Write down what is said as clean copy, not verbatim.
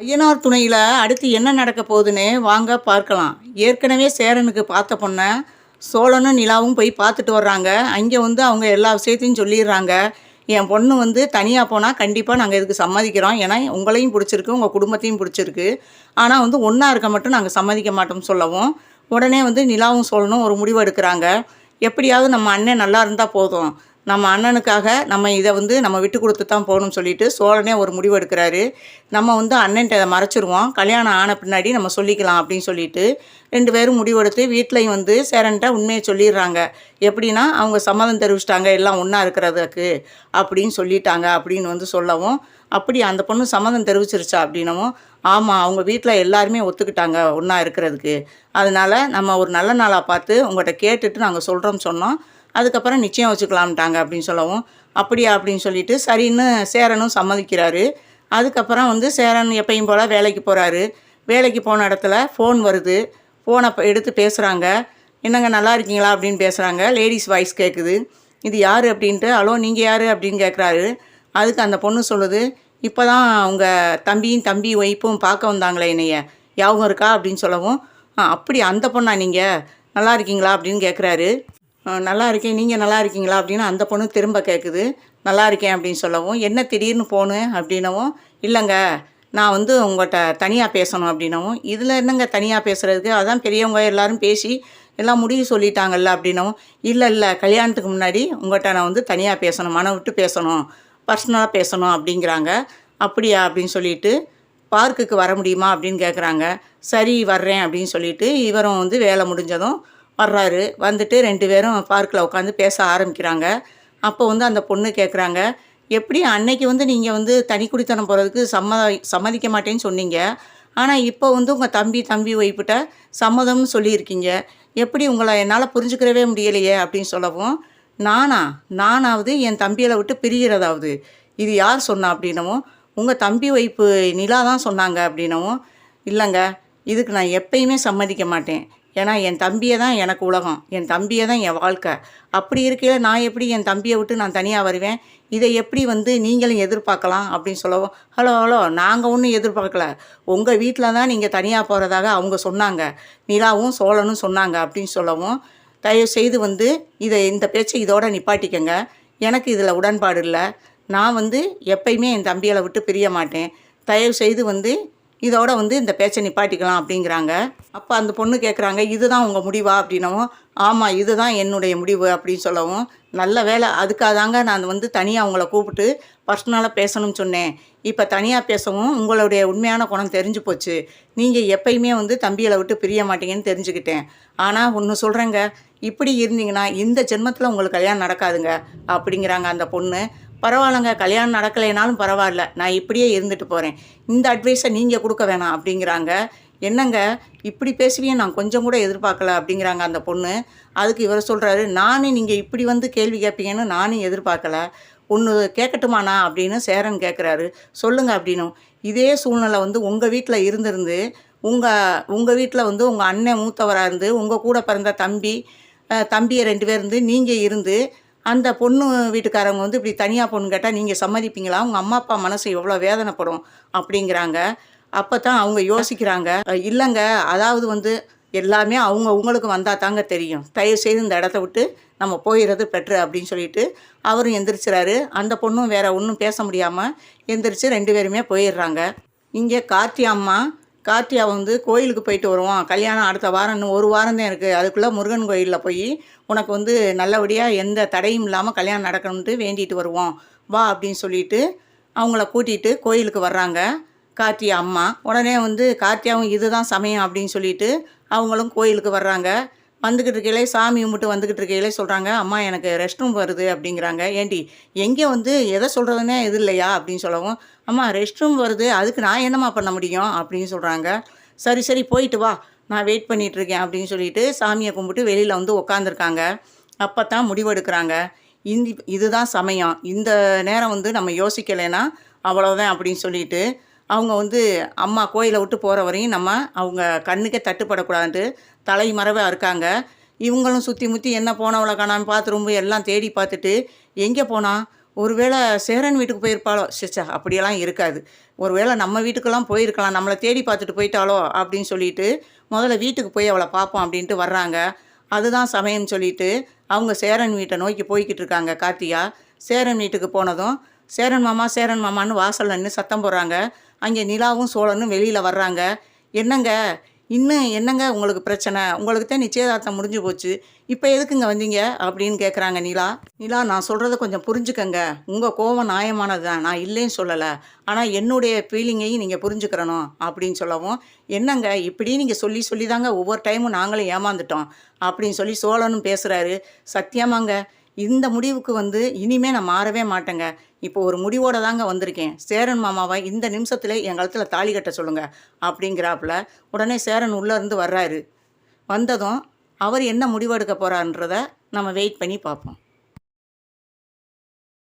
ஐயனார் துணையில அடுத்து என்ன நடக்க போகுதுன்னு வாங்க பார்க்கலாம். ஏற்கனவே சேரனுக்கு பார்த்த பொண்ண சோழனும் நிலாவும் போய் பார்த்துட்டு வர்றாங்க. அங்கே வந்து அவங்க எல்லா விஷயத்தையும் சொல்லிடுறாங்க. என் பொண்ணு வந்து தனியாக போனால் கண்டிப்பாக நாங்கள் இதுக்கு சம்மதிக்கிறோம். ஏன்னா உங்களையும் பிடிச்சிருக்கு, உங்கள் குடும்பத்தையும் பிடிச்சிருக்கு. ஆனால் வந்து ஒன்றா இருக்க மட்டும் நாங்கள் சம்மதிக்க மாட்டோம்னு சொல்லவும், உடனே வந்து நிலாவும் சோழனும் ஒரு முடிவு எடுக்கிறாங்க. எப்படியாவது நம்ம அண்ணன் நல்லா இருந்தால் போதும், நம்ம அண்ணனுக்காக நம்ம இதை வந்து நம்ம விட்டு கொடுத்து தான் போகணும்னு சொல்லிட்டு சோழனே ஒரு முடிவு எடுக்கிறாரு. நம்ம வந்து அண்ணன்ட்ட இதை மறைச்சிருவோம், கல்யாணம் ஆன பின்னாடி நம்ம சொல்லிக்கலாம் அப்படின்னு சொல்லிட்டு 2 பேரும் முடிவெடுத்து வீட்லையும் வந்து சேரன்ட்ட உண்மையை சொல்லிடுறாங்க. எப்படின்னா அவங்க சம்மதம் தெரிவிச்சிட்டாங்க எல்லாம் ஒன்றா இருக்கிறதுக்கு அப்படின்னு சொல்லிட்டாங்க அப்படின்னு வந்து சொல்லவும், அப்படி அந்த பொண்ணு சம்மதம் தெரிவிச்சிருச்சா அப்படின்னவும், ஆமாம் அவங்க வீட்டில் எல்லாருமே ஒத்துக்கிட்டாங்க ஒன்றா இருக்கிறதுக்கு. அதனால நம்ம ஒரு நல்ல நாளாக பார்த்து உங்கள்கிட்ட கேட்டுட்டு நாங்கள் சொல்கிறோம்னு சொன்னோம். அதுக்கப்புறம் நிச்சயம் வச்சுக்கலாம்ட்டாங்க அப்படின்னு சொல்லவும், அப்படியா அப்படின்னு சொல்லிட்டு சரின்னு சேரனும் சம்மதிக்கிறாரு. அதுக்கப்புறம் வந்து சேரன் எப்பயும் போல் வேலைக்கு போகிறாரு. வேலைக்கு போன இடத்துல ஃபோன் வருது. ஃபோனை எடுத்து பேசுகிறாங்க. என்னங்க நல்லா இருக்கீங்களா அப்படின்னு பேசுகிறாங்க. லேடிஸ் வாய்ஸ் கேட்குது. இது யார் அப்படின்ட்டு, ஹலோ நீங்கள் யார் அப்படின்னு கேட்குறாரு. அதுக்கு அந்த பொண்ணு சொல்லுது, இப்போ தான் உங்கள் தம்பியும் தம்பி ஒய்ஃபும் பார்க்க வந்தாங்களே என்னைய, ஞாபகம் இருக்கா அப்படின்னு சொல்லவும், அப்படி அந்த பொண்ணா நீங்கள் நல்லா இருக்கீங்களா அப்படின்னு கேட்குறாரு. நல்லா இருக்கேன், நீங்கள் நல்லா இருக்கீங்களா அப்படின்னு அந்த பொண்ணு திரும்ப கேட்குது. நல்லா இருக்கேன் அப்படின்னு சொல்லவும், என்ன திடீர்னு ஃபோனு அப்படின்னவும், இல்லைங்க நான் வந்து உங்கள்கிட்ட தனியாக பேசணும் அப்படின்னவும், இதில் என்னங்க தனியாக பேசுகிறதுக்கு, அதான் பெரியவங்க எல்லோரும் பேசி எல்லாம் முடிவு சொல்லிட்டாங்கல்ல அப்படின்னவும், இல்லை இல்லை கல்யாணத்துக்கு முன்னாடி உங்கள்கிட்ட நான் வந்து தனியாக பேசணும், மனம் விட்டு பேசணும், பர்சனலாக பேசணும் அப்படிங்கிறாங்க. அப்படியா அப்படின்னு சொல்லிட்டு, பார்க்குக்கு வர முடியுமா அப்படின்னு கேட்குறாங்க. சரி வர்றேன் அப்படின்னு சொல்லிட்டு இவரும் வந்து வேலை முடிஞ்சதும் வர்றாரு. வந்துட்டு 2 பேரும் பார்க்கில் உட்காந்து பேச ஆரம்பிக்கிறாங்க. அப்போ வந்து அந்த பொண்ணு கேட்குறாங்க, எப்படி அன்னைக்கு வந்து நீங்கள் வந்து தனி குடித்தனம் போகிறதுக்கு சம்மதிக்க மாட்டேன்னு சொன்னீங்க. ஆனால் இப்போ வந்து உங்கள் தம்பி ஒய்ஃப்கிட்ட சம்மதம்னு சொல்லியிருக்கீங்க. எப்படி உங்களை என்னால் புரிஞ்சுக்கிறவே முடியலையே அப்படின்னு சொல்லவும், நானாவது என் தம்பியை விட்டு பிரிகிறதாவது இது யார் சொன்னா அப்படின்னவும், உங்கள் தம்பி ஒய்ஃபு நிலா தான் சொன்னாங்க அப்படின்னவும், இல்லைங்க இதுக்கு நான் எப்பயுமே சம்மதிக்க மாட்டேன். ஏன்னா என் தம்பியை தான் எனக்கு உலகம், என் தம்பியை தான் என் வாழ்க்கை. அப்படி இருக்கையில் நான் எப்படி என் தம்பியை விட்டு நான் தனியாக வருவேன், இதை எப்படி வந்து நீங்களும் எதிர்பார்க்கலாம் அப்படின்னு சொல்லவும், ஹலோ நாங்கள் ஒன்றும் எதிர்பார்க்கல, உங்கள் வீட்டில் தான் நீங்கள் தனியாக போகிறதாக அவங்க சொன்னாங்க, நிலாவும் சோழனும் சொன்னாங்க அப்படின்னு சொல்லவும், தயவுசெய்து வந்து இந்த பேச்சை இதோட நிப்பாட்டிக்கங்க, எனக்கு இதில் உடன்பாடு இல்லை, நான் வந்து எப்பயுமே என் தம்பிகளை விட்டு பிரிய மாட்டேன், தயவுசெய்து வந்து இதோட வந்து இந்த பேச்சை நிப்பாட்டிக்கலாம் அப்படிங்கிறாங்க. அப்போ அந்த பொண்ணு கேட்குறாங்க, இதுதான் உங்கள் முடிவா அப்படின்னவும், ஆமாம் இதுதான் என்னுடைய முடிவு அப்படின்னு சொல்லவும், நல்ல வேலை அதுக்காக தாங்க நான் வந்து தனியாக உங்களை கூப்பிட்டு பர்சனலாக பேசணும்னு சொன்னேன். இப்போ தனியாக பேசவும் உங்களுடைய உண்மையான குணம் தெரிஞ்சு போச்சு, நீங்கள் எப்பயுமே வந்து தம்பிகளை விட்டு பிரிய மாட்டீங்கன்னு தெரிஞ்சுக்கிட்டேன். ஆனால் ஒன்று சொல்கிறேங்க, இப்படி இருந்தீங்கன்னா இந்த ஜென்மத்தில் உங்களுக்கு கல்யாணம் நடக்காதுங்க அப்படிங்கிறாங்க அந்த பொண்ணு. பரவாயில்லைங்க கல்யாணம் நடக்கலைனாலும் பரவாயில்ல, நான் இப்படியே இருந்துட்டு போகிறேன், இந்த அட்வைஸை நீங்கள் கொடுக்க வேணாம் அப்படிங்கிறாங்க. என்னங்க இப்படி பேசுவீங்க நான் கொஞ்சம் கூட எதிர்பார்க்கல அப்படிங்கிறாங்க அந்த பொண்ணு. அதுக்கு இவர் சொல்கிறாரு, நானும் நீங்கள் இப்படி வந்து கேள்வி கேட்பீங்கன்னு நானும் எதிர்பார்க்கல, ஒன்று கேட்கட்டுமாண்ணா அப்படின்னு சேரன் கேட்குறாரு. சொல்லுங்க அப்படின்னும், இதே சூழ்நிலை வந்து உங்கள் வீட்டில் இருந்திருந்து உங்கள் வீட்டில் வந்து உங்கள் அண்ணன் மூத்தவராக இருந்து உங்கள் கூட பிறந்த தம்பியை 2 பேர் இருந்து நீங்கள் இருந்து அந்த பொண்ணு வீட்டுக்காரவங்க வந்து இப்படி தனியாக பொண்ணு கேட்டால் நீங்கள் சம்மதிப்பீங்களா, உங்கள் அம்மா அப்பா மனசு எவ்வளோ வேதனைப்படும் அப்படிங்கிறாங்க. அப்போ தான் அவங்க யோசிக்கிறாங்க, இல்லைங்க அதாவது வந்து எல்லாமே உங்களுக்கு வந்தால் தாங்க தெரியும், தயவுசெய்து இந்த இடத்த விட்டு நம்ம போயிடுறது பெட்ரு அப்படின்னு சொல்லிட்டு அவரும் எந்திரிச்சிறாரு. அந்த பொண்ணும் வேறு ஒன்றும் பேச முடியாமல் எந்திரிச்சு 2 பேருமே போயிடுறாங்க. இங்கே கார்த்தியா வந்து கோயிலுக்கு போயிட்டு வருவோம், கல்யாணம் அடுத்த வாரம், இன்னும் 1 வாரம் தான் இருக்குது, அதுக்குள்ளே முருகன் கோயிலில் போய் உனக்கு வந்து நல்லபடியாக எந்த தடையும் இல்லாமல் கல்யாணம் நடக்கணுன்ட்டு வேண்டிட்டு வருவோம் வா அப்படின்னு சொல்லிட்டு அவங்கள கூட்டிகிட்டு கோயிலுக்கு வர்றாங்க கார்த்தியா அம்மா. உடனே வந்து கார்த்தியாவும் இதுதான் சமயம் அப்படின்னு சொல்லிட்டு அவங்களும் கோயிலுக்கு வர்றாங்க. வந்துக்கிட்டு இருக்கையிலே சாமி கும்பிட்டு வந்துக்கிட்டு இருக்கையிலே சொல்கிறாங்க, அம்மா எனக்கு ரெஸ்ட் ரூம் வருது அப்படிங்கிறாங்க. ஏண்டி எங்கே வந்து எதை சொல்கிறதுனே இது இல்லையா அப்படின்னு சொல்லவும், அம்மா ரெஸ்ட் ரூம் வருது அதுக்கு நான் என்னம்மா பண்ண முடியும் அப்படின்னு சொல்கிறாங்க. சரி போயிட்டு வா நான் வெயிட் பண்ணிகிட்ருக்கேன் அப்படின்னு சொல்லிட்டு சாமியை கும்பிட்டு வெளியில் வந்து உக்காந்துருக்காங்க. அப்போ தான் முடிவெடுக்கிறாங்க, இதுதான் சமயம், இந்த நேரம் வந்து நம்ம யோசிக்கலைன்னா அவ்வளோதான் அப்படின்னு சொல்லிட்டு அவங்க வந்து அம்மா கோயிலை விட்டு போகிற வரையும் நம்ம அவங்க கண்ணுக்கே தட்டுப்படக்கூடாதுன்ட்டு தலைமறைவாக இருக்காங்க. இவங்களும் சுற்றி முற்றி என்ன போனவளை காணாமல் பாத்ரூம்பு எல்லாம் தேடி பார்த்துட்டு, எங்கே போனா ஒருவேளை சேரன் வீட்டுக்கு போயிருப்பாளோ? ச்சே! அப்படியெல்லாம் இருக்காது. ஒருவேளை நம்ம வீட்டுக்கெல்லாம் போயிருக்கலாம். நம்மள தேடி பார்த்துட்டு போயிட்டாளோ? அப்படின்னு சொல்லிட்டு, முதல்ல வீட்டுக்கு போய் அவள பார்ப்போம் அப்படின்ட்டு வர்றாங்க. அதுதான் சமயம்னு சொல்லிட்டு, அவங்க சேரன் வீட்ட நோக்கி போய்க்கிட்டு இருக்காங்க கார்த்திகா. சேரன் வீட்டுக்கு போனதும், சேரன் மாமான்னு வாசல்ல நின்னு சத்தம் போடுறாங்க. அங்கே நிலாவும், சோழனும் வெளியில வர்றாங்க. "என்னங்க? இன்னும் என்னங்க உங்களுக்கு பிரச்சனை? உங்களுக்கு தான் நிச்சயதார்த்தம் முடிஞ்சு போச்சு. இப்ப எதுக்குங்க வந்தீங்க?" அப்படின்னு கேட்குறாங்க நிலா. "நிலா, நான் சொல்றத கொஞ்சம் புரிஞ்சுக்கங்க. உங்க கோவம் நியாயமானது தான். நான் இல்லைன்னு சொல்லல. ஆனா என்னுடைய ஃபீலிங்கையும் நீங்க புரிஞ்சுக்கிறணும்." அப்படின்னு சொல்லவும், "என்னங்க இப்படி நீங்க சொல்லி சொல்லி தாங்க ஒவ்வொரு டைமும் நாங்களும் ஏமாந்துட்டோம்." அப்படின்னு சொல்லி சோழனும் பேசுறாரு. "சத்தியமாங்க, இந்த முடிவுக்கு வந்து இனிமே நான் மாறவே மாட்டேங்க. இப்போ ஒரு முடிவோட தாங்க வந்திருக்கேன். சேரன் மாமாவை இந்த நிமிஷத்துல என் கழுத்துல தாலி கட்ட சொல்லுங்க." அப்படிங்கிறாப்புல. உடனே சேரன் உள்ள இருந்து வர்றாரு. வந்ததும் அவர் என்ன முடிவெடுக்க போறாருன்றத நம்ம வெயிட் பண்ணி பார்ப்போம்.